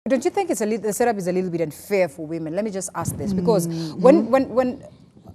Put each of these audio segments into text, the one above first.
Don't you think the setup is a little bit unfair for women? Let me just ask this, because when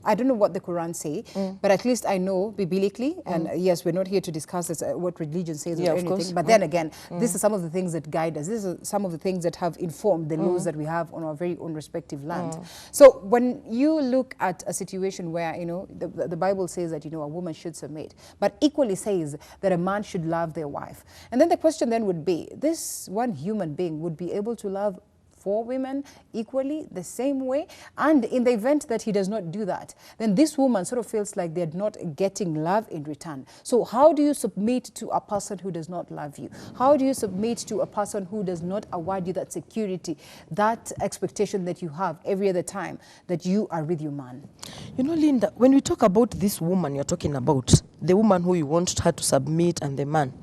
I don't know what the Quran say, but at least I know biblically, and yes, we're not here to discuss this, what religion says or anything, but then again, this is some of the things that guide us. These are some of the things that have informed the laws that we have on our very own respective land. So when you look at a situation where, you know, the Bible says that, you know, a woman should submit, but equally says that a man should love their wife. And then the question then would be, this one human being would be able to love 4 women equally, the same way? And in the event that he does not do that, then this woman sort of feels like they're not getting love in return. So how do you submit to a person who does not love you? How do you submit to a person who does not award you that security, that expectation that you have every other time that you are with your man? You know, Linda, when we talk about this woman you're talking about, the woman who you want her to submit and the man,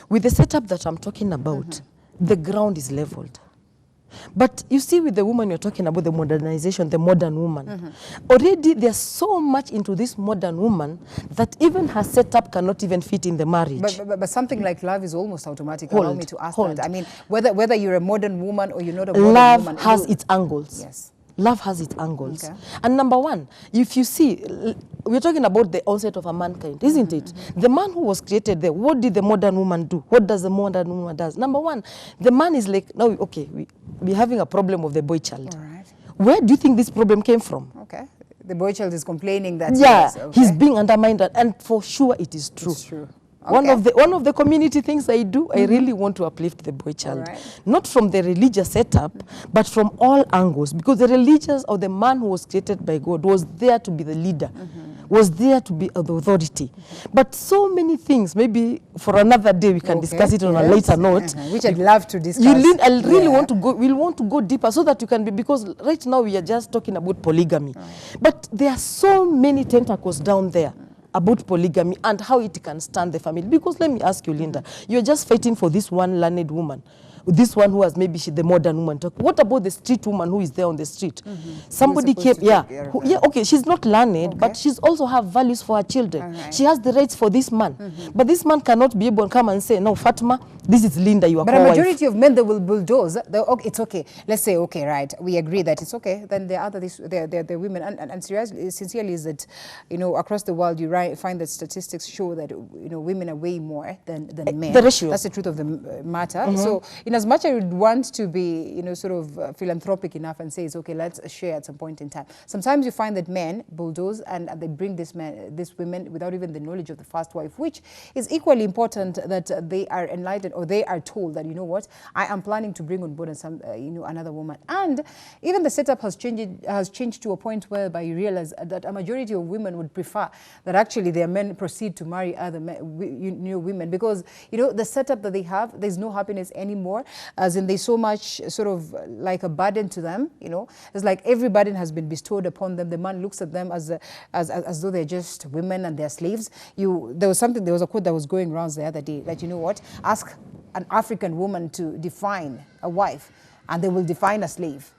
with the setup that I'm talking about, the ground is leveled. But you see, with the woman you're talking about, the modernization, the modern woman, already there's so much into this modern woman that even her setup cannot even fit in the marriage. But something like love is almost automatic. Allow me to ask that. I mean, whether you're a modern woman or you're not a modern woman. Love has its angles. Yes. Love has its angles. Okay. And number one, if you see, we're talking about the onset of a mankind, isn't it? The man who was created there, what did the modern woman do? What does the modern woman do? Number one, the man is like, no, okay, we're having a problem of the boy child. All right. Where do you think this problem came from? Okay. The boy child is complaining that he's being undermined, and for sure it is true. It's true. Okay. One of the community things I do, I really want to uplift the boy child. Right. Not from the religious setup, but from all angles. Because the religious, or the man who was created by God, was there to be the leader, was there to be the authority. But so many things, maybe for another day we can discuss it on a later note. Which I'd love to discuss. I really want to go, we'll want to go deeper so that you can be, because right now we are just talking about polygamy. But there are so many tentacles down there about polygamy and how it can stand the family. Because let me ask you, Linda, you're just fighting for this one learned woman, this one who has maybe the modern woman. What about the street woman who is there on the street? Somebody came, okay, she's not learned, but she's also have values for her children. She has the rights for this man. But this man cannot be able to come and say, no, Fatima, this is Linda, you are co-wife. But a majority of men, they will bulldoze. It's okay. Let's say, okay, right, we agree that it's okay. Then there are the women, and sincerely is that, you know, across the world, you find that statistics show that, you know, women are way more than men. The ratio. That's the truth of the matter. So, in as much as I would want to be, you know, sort of philanthropic enough and say, it's okay, let's share at some point in time. Sometimes you find that men bulldoze and they bring these women without even the knowledge of the first wife, which is equally important that they are enlightened, or they are told that, you know what, I am planning to bring on board another woman. And even the setup has changed to a point whereby you realize that a majority of women would prefer that actually their men proceed to marry other women, because, you know, the setup that they have, there's no happiness anymore, as in there's so much sort of like a burden to them, you know. It's like every burden has been bestowed upon them. The man looks at them as though they're just women and they're slaves. There was a quote that was going around the other day that, you know what, ask an African woman to define a wife and they will define a slave.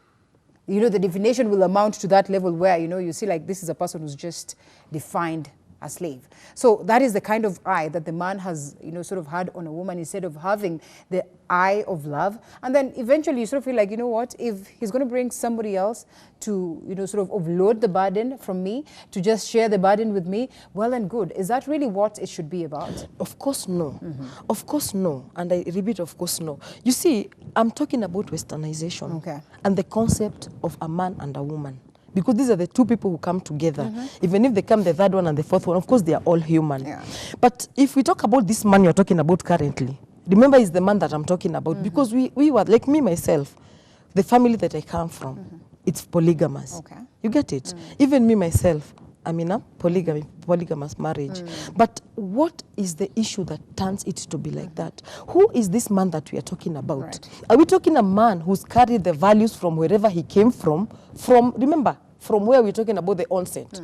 You know, the definition will amount to that level where, you know, you see like this is a person who's just defined a slave. So that is the kind of eye that the man has, you know, sort of had on a woman, instead of having the eye of love. And then eventually you sort of feel like, you know what, if he's going to bring somebody else to, you know, sort of offload the burden from me, to just share the burden with me, well and good. Is that really what it should be about? Of course no. Of course no. And I repeat, of course no. You see, I'm talking about westernization and the concept of a man and a woman. Because these are the two people who come together. Even if they come the third one and the fourth one, of course they are all human. But if we talk about this man you're talking about currently, remember it's the man that I'm talking about, because we were, like me myself, the family that I come from, it's polygamous. You get it? Even me myself, I'm in a polygamous marriage. But what is the issue that turns it to be like that? Who is this man that we are talking about? Are we talking a man who's carried the values from wherever he came from, remember, from where we're talking about the onset?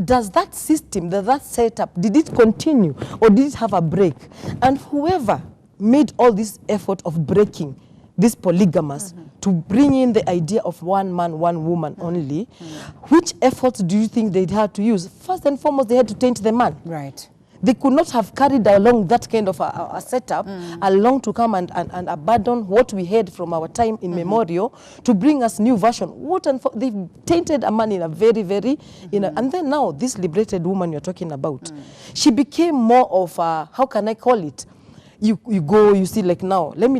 Does that system, that setup, did it continue or did it have a break? And whoever made all this effort of breaking this polygamous to bring in the idea of one man, one woman only, which efforts do you think they had to use? First and foremost, they had to taint the man. Right. They could not have carried along that kind of a setup along to come and abandon what we had from our time in memorial to bring us new version. They've tainted a man in a very, very, and then now this liberated woman you're talking about, she became more of a, how can I call it? You go, you see, like now, let me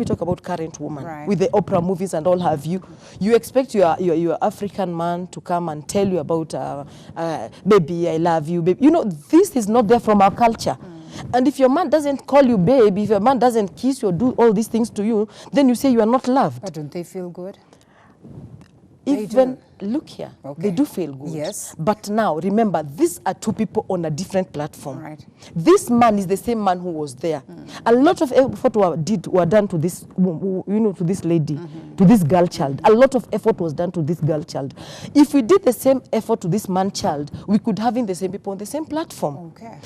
talk about current woman with the Oprah movies and all have you. You expect your African man to come and tell you about, baby, I love you, baby. You know, this is not there from our culture. And if your man doesn't call you baby, if your man doesn't kiss you or do all these things to you, then you say you are not loved. But don't they feel good? Even, look here, they do feel good. Yes. But now, remember, these are two people on a different platform. Right. This man is the same man who was there. A lot of effort were done to this, to this lady, to this girl child. A lot of effort was done to this girl child. If we did the same effort to this man child, we could have the same people on the same platform. Okay.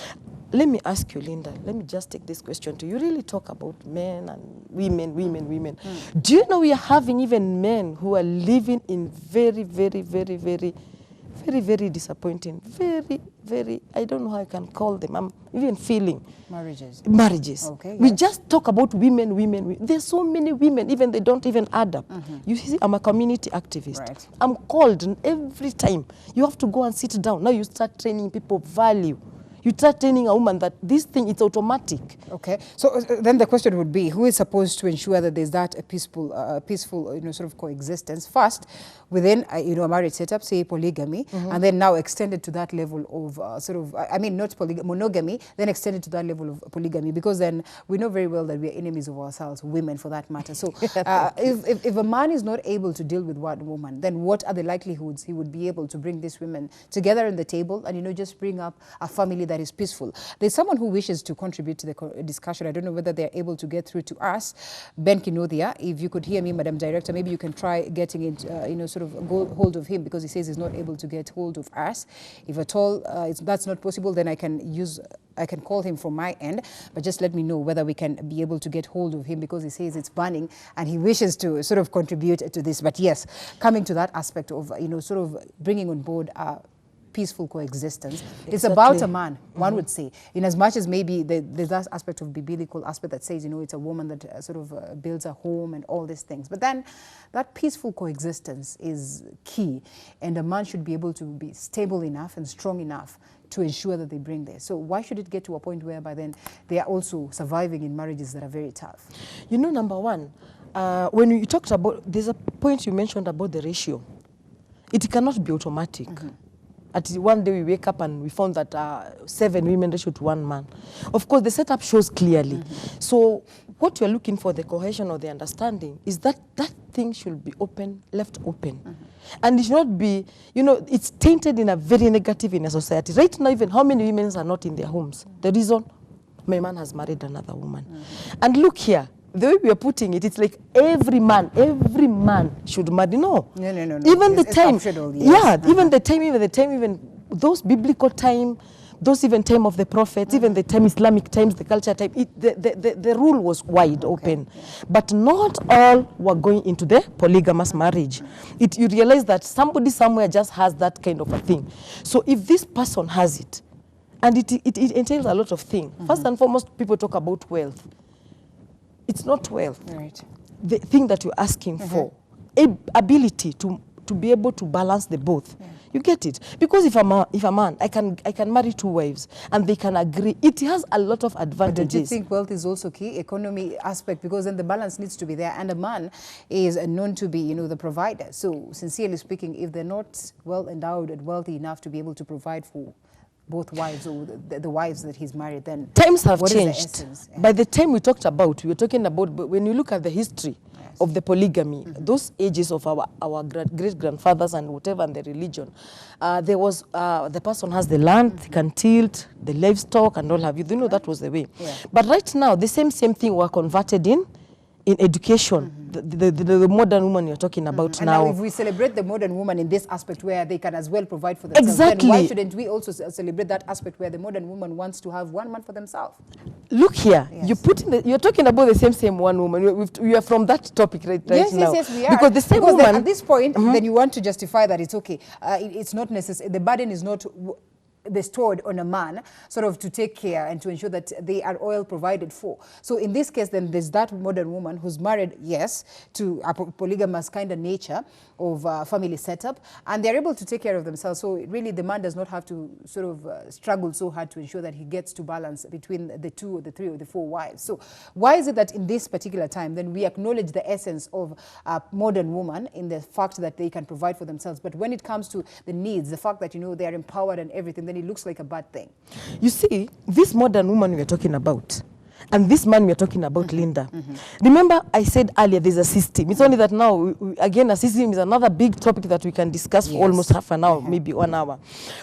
Let me ask you, Linda, let me just take this question to you. You really talk about men and women. Do you know we are having even men who are living in very, very, very, very, very, very disappointing, very, I don't know how I can call them. I'm even feeling. Marriages. Okay, yes. We just talk about women. There's so many women, even they don't even add up. You see, I'm a community activist. Right. I'm called every time. You have to go and sit down. Now you start training people value. You start telling a woman that this thing, it's automatic. Okay. So then the question would be, who is supposed to ensure that there's that peaceful, sort of coexistence first within, a marriage setup, say polygamy, and then now extended to that level of not monogamy, then extended to that level of polygamy, because then we know very well that we are enemies of ourselves, women for that matter. So if a man is not able to deal with one woman, then what are the likelihoods he would be able to bring these women together on the table and, just bring up a family that is peaceful? There's someone who wishes to contribute to the discussion. I don't know whether they're able to get through to us. Ben Kinodia, if you could hear me, Madam Director, maybe you can try getting it, sort of go hold of him, because he says he's not able to get hold of us. If at all that's not possible, then I can call him from my end, but just let me know whether we can be able to get hold of him, because he says it's burning and he wishes to sort of contribute to this. But yes, coming to that aspect of, sort of bringing on board peaceful coexistence. Exactly. It's about a man, one would say, in as much as maybe there's that aspect of biblical aspect that says, it's a woman that sort of builds a home and all these things. But then that peaceful coexistence is key, and a man should be able to be stable enough and strong enough to ensure that they bring this. So why should it get to a point whereby then they are also surviving in marriages that are very tough? Number one, when you talked about, there's a point you mentioned about the ratio. It cannot be automatic. At one day we wake up and we found that 7 women ratio to 1 man. Of course, the setup shows clearly. So what you're looking for, the cohesion or the understanding, is that that thing should be left open. And it should not be, it's tainted in a very negative in a society. Right now, even how many women are not in their homes? The reason, my man has married another woman. And look here, the way we are putting it, it's like every man should marry. No. Even the time, even those biblical time, those even time of the prophets, even the time Islamic times, the culture time, the rule was wide open. But not all were going into the polygamous marriage. You realize that somebody somewhere just has that kind of a thing. So if this person has it, and it entails a lot of things. First and foremost, people talk about wealth. It's not wealth. Right. The thing that you're asking for, ability to be able to balance the both. You get it? Because if a man, I can marry 2 wives and they can agree. It has a lot of advantages. But don't you think wealth is also key, economy aspect, because then the balance needs to be there, and a man is known to be, the provider. So sincerely speaking, if they're not well endowed and wealthy enough to be able to provide for both wives or the wives that he's married, then times have changed. By the time we were talking about, but when you look at the history of the polygamy, those ages of our great-grandfathers and whatever, and the religion, there was, the person has the land, can tilt, the livestock and all have you. That was the way. But right now, the same thing were converted in education, the modern woman you're talking about now. And now if we celebrate the modern woman in this aspect where they can as well provide for themselves, then why shouldn't we also celebrate that aspect where the modern woman wants to have 1 man for themselves? Look here, you're talking about the same one woman. We are from that topic right now. Yes, we are. Because the same woman... At this point, then you want to justify that it's okay. It's not necessary. The burden is not... bestowed on a man sort of to take care and to ensure that they are all provided for. So in this case, then there's that modern woman who's married, yes, to a polygamous kind of nature of family setup, and they're able to take care of themselves. So really the man does not have to sort of struggle so hard to ensure that he gets to balance between the 2 or the 3 or the 4 wives. So why is it that in this particular time, then we acknowledge the essence of a modern woman in the fact that they can provide for themselves, but when it comes to the needs, the fact that, you know, they are empowered and everything, then it looks like a bad thing? You see, this modern woman we are talking about, and this man we are talking about, Linda. Remember, I said earlier there's a system. It's only that now, again, a system is another big topic that we can discuss for almost half an hour, maybe 1 hour.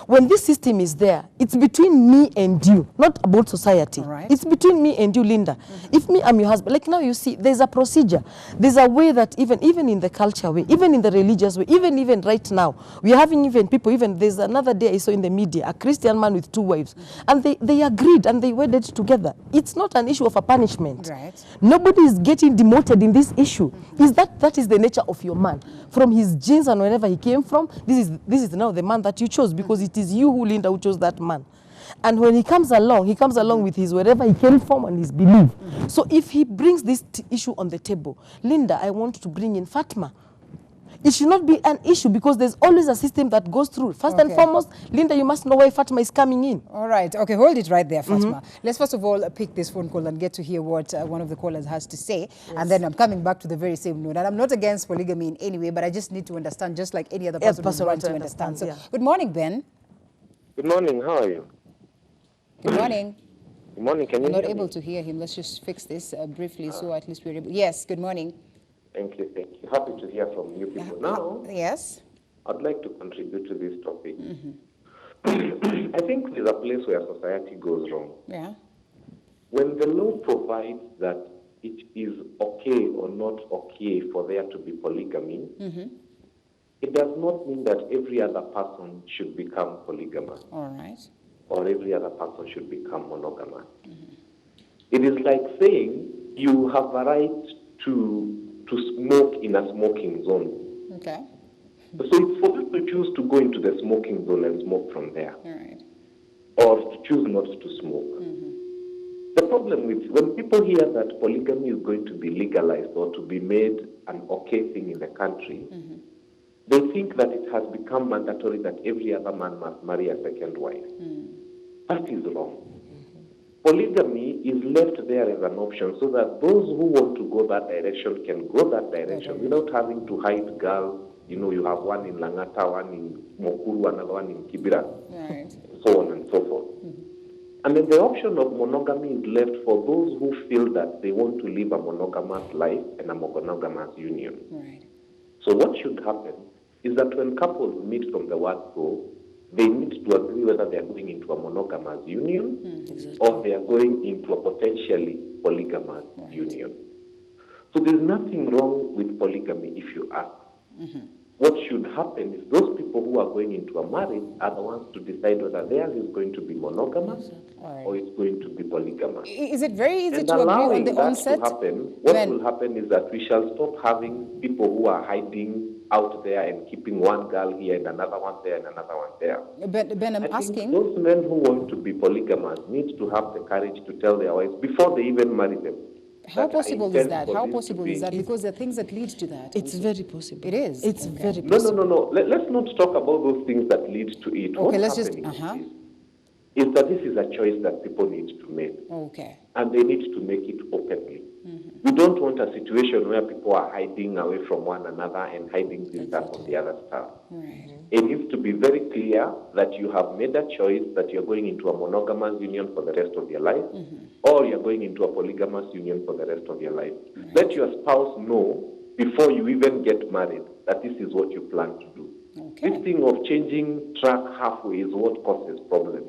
When this system is there, it's between me and you, not about society. Right. It's between me and you, Linda. If me, I'm your husband. Like now, you see, there's a procedure. There's a way that even in the culture way, even in the religious way, even right now, we are having even people, there's another day I saw in the media, a Christian man with 2 wives, and they agreed and they wedded together. It's not an issue of a punishment. Right. Nobody is getting demoted in this issue. Is that is the nature of your man, from his genes and wherever he came from. This is now the man that you chose, because it is you, who, Linda, who chose that man. And when he comes along with his wherever he came from and his belief. So if he brings this issue on the table, Linda, I want to bring in Fatma. It should not be an issue, because there's always a system that goes through. First and foremost, Linda, you must know why Fatma is coming in. All right. Okay, hold it right there, Fatma. Let's first of all pick this phone call and get to hear what one of the callers has to say. And then I'm coming back to the very same note. And I'm not against polygamy in any way, but I just need to understand, just like any other person who wants to understand. So, good morning, Ben. Good morning. How are you? Good morning. Good morning. Can you I'm not hear able me? to hear him. Let's just fix this briefly, so at least we're able. Yes, good morning. Thank you. Thank you. Happy to hear from you people. Now, Yes. I'd like to contribute to this topic. I think there's a place where society goes wrong. Yeah. When the law provides that it is okay or not okay for there to be polygamy, it does not mean that every other person should become polygamous. All right. Or every other person should become monogamous. It is like saying you have a right to smoke in a smoking zone. Okay. So it's for you to choose to go into the smoking zone and smoke from there. All right. Or to choose not to smoke. The problem with when people hear that polygamy is going to be legalized or to be made an okay thing in the country, they think that it has become mandatory that every other man must marry a second wife. That is wrong. Polygamy is left there as an option so that those who want to go that direction can go that direction without having to hide girls. You know, you have one in Langata, one in Mokuru, another one in Kibera, Right. so on and so forth. And then the option of monogamy is left for those who feel that they want to live a monogamous life and a monogamous union. Right. So what should happen is that when couples meet from the word go, they need to agree whether they are going into a monogamous union or they are going into a potentially polygamous union. So there's nothing wrong with polygamy if you ask. What should happen is those people who are going into a marriage are the ones to decide whether theirs is going to be monogamous or it's going to be polygamous. Is it very easy And to agree on allowing the that onset? to happen, what will happen is that we shall stop having people who are hiding out there and keeping one girl here and another one there and another one there. Ben, I'm I think asking. those men who want to be polygamous need to have the courage to tell their wives before they even marry them. How possible is that? How this possible to is that? be- Because there are things that lead to that. It's very possible. It is? It's Okay. very No, possible. no. Let's not talk about those things that lead to it. Okay, What's let's just- happening is that this is a choice that people need to make. Okay. And they need to make it openly. We don't want a situation where people are hiding away from one another and hiding this stuff on the other stuff. Right. It needs to be very clear that you have made a choice that you're going into a monogamous union for the rest of your life, or you're going into a polygamous union for the rest of your life. Let your spouse know before you even get married that this is what you plan to do. Okay. This thing of changing track halfway is what causes problems.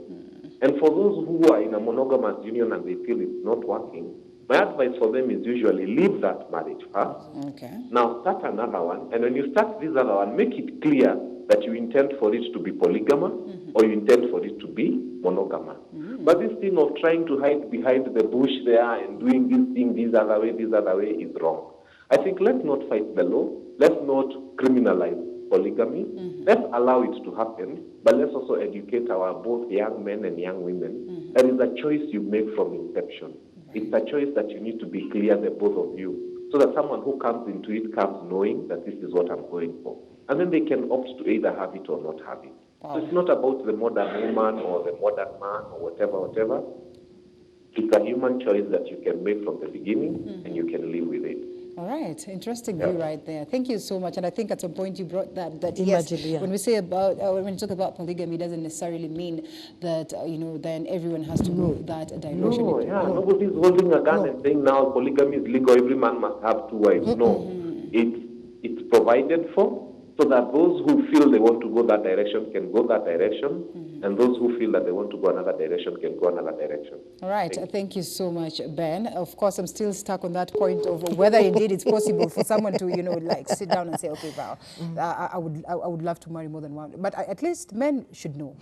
And for those who are in a monogamous union and they feel it's not working, my advice for them is usually leave that marriage first. Okay. Now start another one, and when you start this other one, make it clear that you intend for it to be polygamous or you intend for it to be monogamous. But this thing of trying to hide behind the bush there and doing this thing this other way is wrong. I think let's not fight the law. Let's not criminalize polygamy. Let's allow it to happen, but let's also educate our both young men and young women. That is a choice you make from inception. It's a choice that you need to be clear, the both of you, so that someone who comes into it comes knowing that this is what I'm going for. And then they can opt to either have it or not have it. Wow. So it's not about the modern woman or the modern man or whatever. It's a human choice that you can make from the beginning, and you can live with it. All right, interesting view right there. Thank you so much. And I think at some point you brought that yes, when we say about when you talk about polygamy, it doesn't necessarily mean that then everyone has to go that direction. Nobody's holding a gun and saying now polygamy is legal, every man must have 2 wives. No, it's provided for, so that those who feel they want to go that direction can go that direction, and those who feel that they want to go another direction can go another direction. All right. Thank you so much, Ben. Of course, I'm still stuck on that point of whether indeed it's possible for someone to, like sit down and say, okay, wow, I would love to marry more than one. But at least men should know.